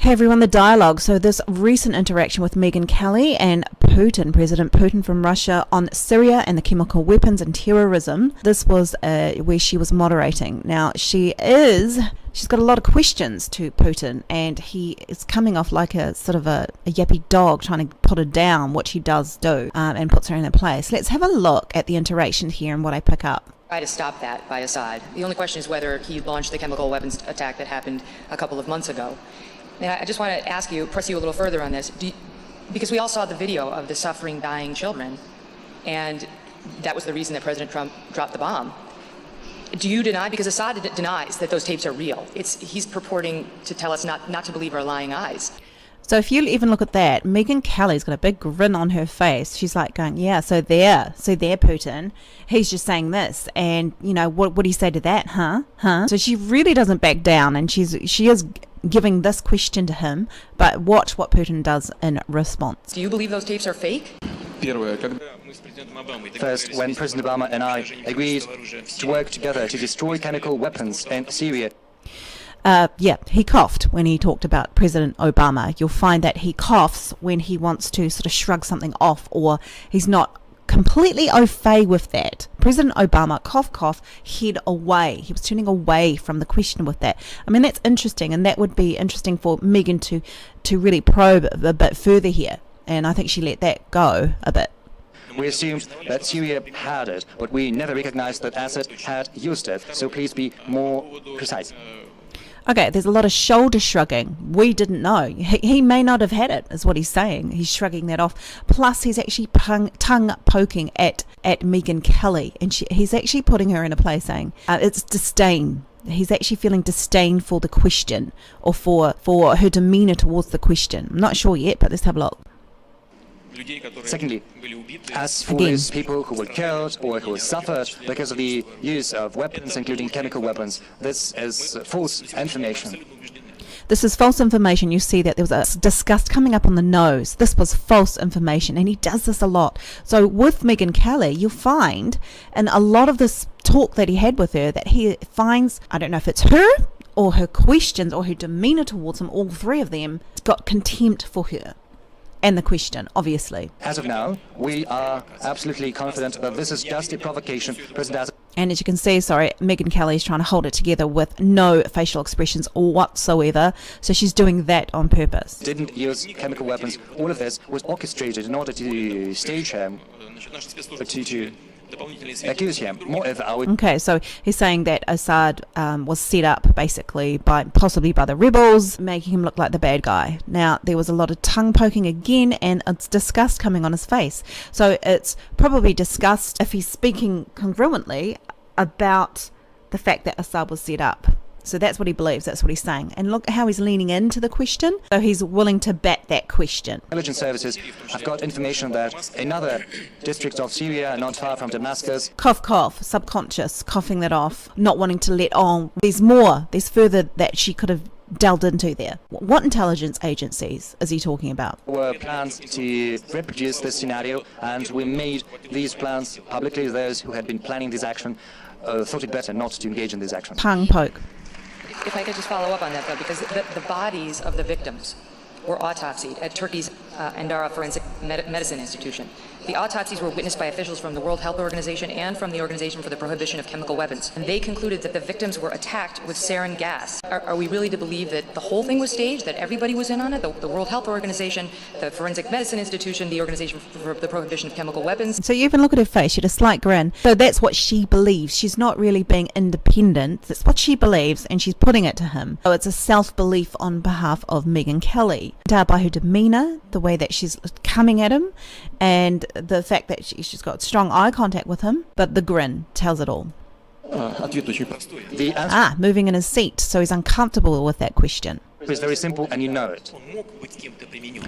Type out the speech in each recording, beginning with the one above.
Okay, everyone, the dialogue. So this recent interaction with Megyn Kelly and Putin, President Putin from Russia, on Syria and the chemical weapons and terrorism. This was where she was moderating. Now, she's got a lot of questions to Putin, and he is coming off like a sort of a yappy dog trying to put her down, which he does do, and puts her in her place. Let's have a look at the interaction here and what I pick up. Try to stop that by Assad. The only question is whether he launched the chemical weapons attack that happened a couple of months ago. And I just want to ask you, press you a little further on this, because we all saw the video of the suffering, dying children, and that was the reason that President Trump dropped the bomb. Do you deny, because Assad denies that those tapes are real, he's purporting to tell us not to believe our lying eyes. So if you even look at that, Megyn Kelly's got a big grin on her face. She's like going, yeah, so there, Putin. He's just saying this. And, you know, what do you say to that, huh? So she really doesn't back down, and she is giving this question to him, but watch what Putin does in response. Do you believe those tapes are fake? First, when President Obama and I agreed to work together to destroy chemical weapons in Syria. He coughed when he talked about President Obama. You'll find that he coughs when he wants to sort of shrug something off, or he's not completely au fait with that. President Obama, cough, head away. He was turning away from the question with that. I mean, that's interesting, and that would be interesting for Megyn to really probe a bit further here. And I think she let that go a bit. We assumed that Syria had it, but we never recognized that Assad had used it. So please be more precise. Okay, there's a lot of shoulder shrugging. We didn't know. He may not have had it, is what he's saying. He's shrugging that off. Plus, he's actually tongue poking at Megyn Kelly, and he's actually putting her in a place saying it's disdain. He's actually feeling disdain for the question, or for her demeanour towards the question. I'm not sure yet, but let's have a look. Secondly, as for those people who were killed or who suffered because of the use of weapons, including chemical weapons, this is false information. This is false information. You see that there was a disgust coming up on the nose. This was false information, and he does this a lot. So with Megyn Kelly, you'll find in a lot of this talk that he had with her that he finds, I don't know if it's her or her questions or her demeanour towards him, all three of them, got contempt for her. And the question, obviously. As of now, we are absolutely confident that this is just a provocation. And as you can see, Megyn Kelly is trying to hold it together with no facial expressions whatsoever. So she's doing that on purpose. Didn't use chemical weapons. All of this was orchestrated in order to stage him, to accuse him. Moreover, okay, so he's saying that Assad was set up basically possibly by the rebels, making him look like the bad guy. Now, there was a lot of tongue poking again, and it's disgust coming on his face. So it's probably disgust if he's speaking congruently about the fact that Assad was set up. So that's what he believes, that's what he's saying. And look how he's leaning into the question. So he's willing to bat that question. Intelligence services have got information that another district of Syria, not far from Damascus. Cough, subconscious, coughing that off, not wanting to let on. There's further that she could have delved into there. What intelligence agencies is he talking about? Were plans to reproduce this scenario, and we made these plans publicly. Those who had been planning this action thought it better not to engage in this action. Tongue poke. If I could just follow up on that, though, because the bodies of the victims were autopsied at Turkey's Ankara Forensic Medicine Institution. The autopsies were witnessed by officials from the World Health Organization and from the Organization for the Prohibition of Chemical Weapons. And they concluded that the victims were attacked with sarin gas. Are we really to believe that the whole thing was staged, that everybody was in on it? The World Health Organization, the Forensic Medicine Institution, the Organization for the Prohibition of Chemical Weapons. So you even look at her face, she had a slight grin. So that's what she believes. She's not really being independent. That's what she believes, and she's putting it to him. So it's a self-belief on behalf of Megyn Kelly. By her demeanour, the way that she's coming at him, and the fact that she's got strong eye contact with him, but the grin tells it all. Moving in his seat, so he's uncomfortable with that question. It's very simple, and you know it.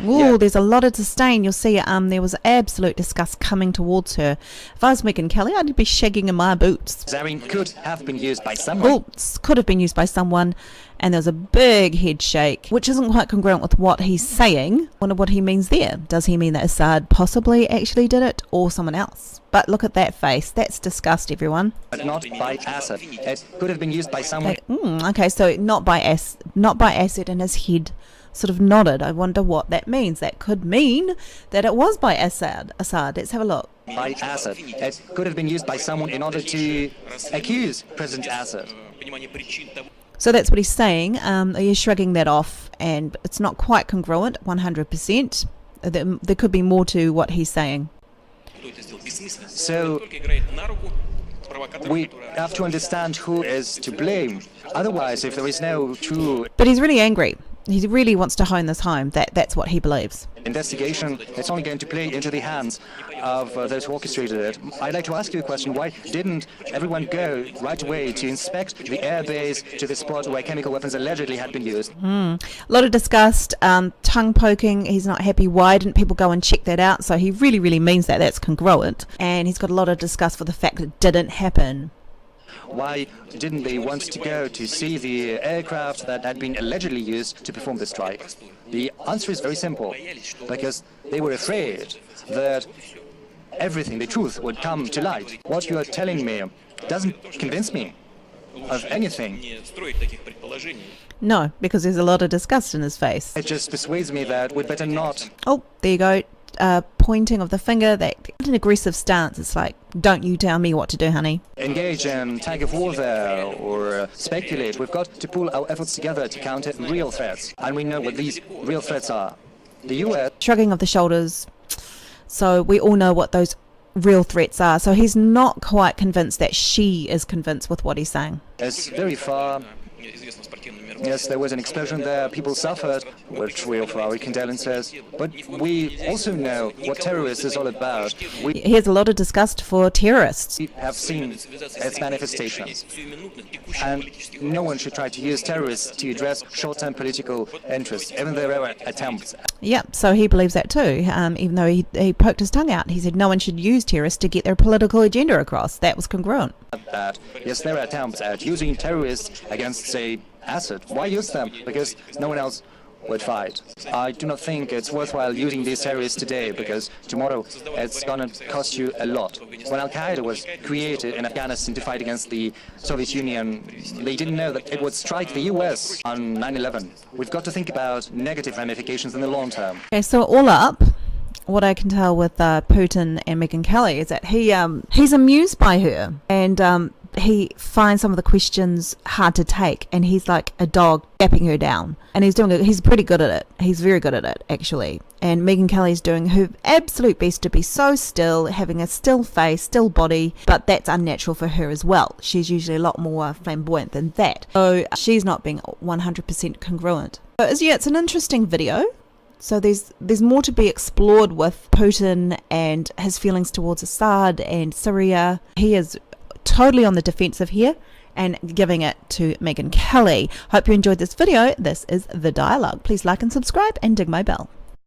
Ooh, there's a lot of disdain. You'll see there was absolute disgust coming towards her. If I was Megyn Kelly, I'd be shagging in my boots. Sarin could have been used by someone. Boots could have been used by someone, and there's a big head shake, which isn't quite congruent with what he's saying. I wonder what he means there. Does he mean that Assad possibly actually did it, or someone else? But look at that face. That's disgust, everyone. But not by Assad. It could have been used by someone. Okay, so not by acid, and his head sort of nodded. I wonder what that means. That could mean that it was by Assad. Let's have a look. By Assad. It could have been used by someone in order to accuse President Assad. So that's what he's saying. He's shrugging that off, and it's not quite congruent 100%. There could be more to what he's saying. So we have to understand who is to blame. Otherwise, if there is no true But he's really angry. He really wants to hone this home. That's what he believes. investigation, it's only going to play into the hands of those who orchestrated it. I'd like to ask you a question. Why didn't everyone go right away to inspect the airbase to the spot where chemical weapons allegedly had been used? A lot of disgust, tongue poking. He's not happy. Why didn't people go and check that out? So he really, really means that. That's congruent. And he's got a lot of disgust for the fact that it didn't happen. Why didn't they want to go to see the aircraft that had been allegedly used to perform the strike? The answer is very simple, because they were afraid that everything, the truth, would come to light. What you are telling me doesn't convince me of anything. No, because there's a lot of disgust in his face. It just persuades me that we'd better not. Oh, there you go. Pointing of the finger, that an aggressive stance. It's like, don't you tell me what to do, honey. Engage in tag of war there or speculate. We've got to pull our efforts together to counter real threats. And we know what these real threats are. The US. Shrugging of the shoulders. So we all know what those real threats are. So he's not quite convinced that she is convinced with what he's saying. Is very far. Yes, there was an explosion there, people suffered, which we offer our condolences. But we also know what terrorists is all about. We He has a lot of disgust for terrorists. have seen its manifestations. And no one should try to use terrorists to address short-term political interests, even there are attempts. Yeah, so he believes that too, even though he poked his tongue out. He said no one should use terrorists to get their political agenda across. That was congruent. That, yes, there are attempts at using terrorists against, say, Assad. Why use them? Because no one else would fight. I do not think it's worthwhile using these terrorists today, because tomorrow it's gonna cost you a lot. When Al-Qaeda was created in Afghanistan to fight against the Soviet Union, they didn't know that it would strike the US on 9/11. We've got to think about negative ramifications in the long term. Okay, so all up, what I can tell with Putin and Megyn Kelly is that he's amused by her, and he finds some of the questions hard to take, and he's like a dog tapping her down, and he's pretty good at it. He's very good at it, actually. And Megyn Kelly's doing her absolute best to be so still, having a still face, still body, but that's unnatural for her as well. She's usually a lot more flamboyant than that, so she's not being 100% congruent. So it's an interesting video. So there's more to be explored with Putin and his feelings towards Assad and Syria. He is totally on the defensive here and giving it to Megyn Kelly. Hope you enjoyed this video. This is The Dialogue. Please like and subscribe and dig my bell.